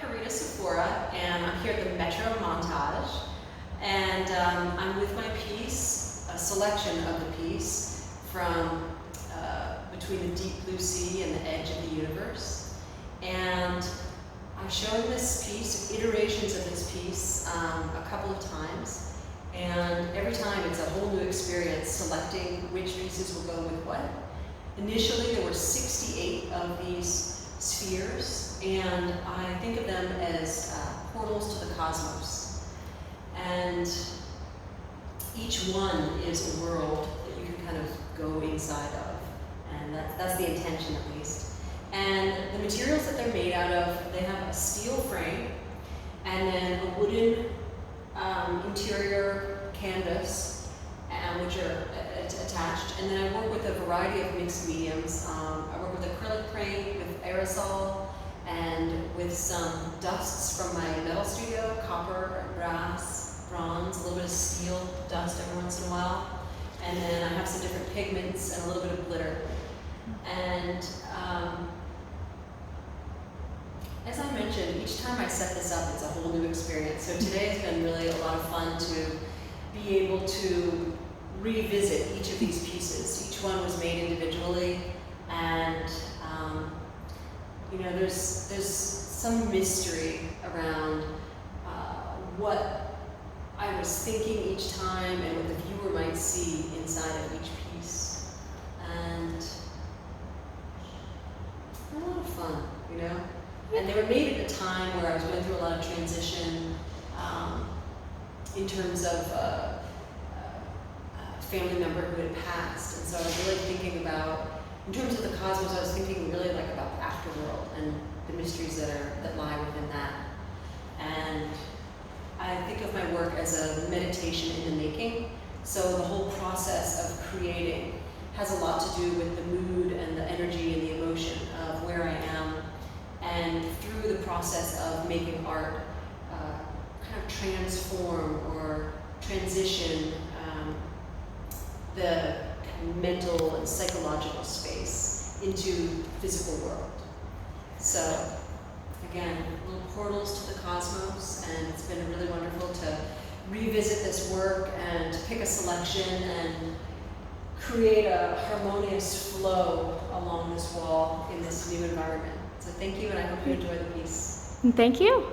Corrina Sephora, and I'm here at the Metro Montage, and I'm with my piece, a selection of the piece from between the deep blue sea and the edge of the universe. And I've shown this piece, iterations of this piece, a couple of times, and every time it's a whole new experience selecting which pieces will go with what. Initially there were 68 of these spheres, and I think of them as portals to the cosmos. And each one is a world that you can kind of go inside of, and that's the intention at least. And the materials that they're made out of, they have a steel frame, and then a wooden interior canvas, which are attached. And then I work with a variety of mixed mediums. I work with acrylic paint, with aerosol, and with some dusts from my metal studio, copper, brass, bronze, a little bit of steel dust every once in a while. And then I have some different pigments and a little bit of glitter. And as I mentioned, each time I set this up, it's a whole new experience. So today has been really a lot of fun to be able to revisit each of these pieces. Each one was made individually, and you know, there's some mystery around what I was thinking each time and what the viewer might see inside of each piece. And a lot of fun, you know? And they were made at a time where I was going through a lot of transition in terms of a family member who had passed. And so I was really thinking about, in terms of the cosmos, I was thinking really like about the afterworld and the mysteries that lie within that. And I think of my work as a meditation in the making. So the whole process of creating has a lot to do with the mood and the energy and the emotion of where I am. And through the process of making art, kind of transform or transition the kind of mental and psychological space into the physical world. So again, little portals to the cosmos, and it's been really wonderful to revisit this work and to pick a selection and create a harmonious flow along this wall in this new environment. So thank you, and I hope you enjoy the piece. Thank you.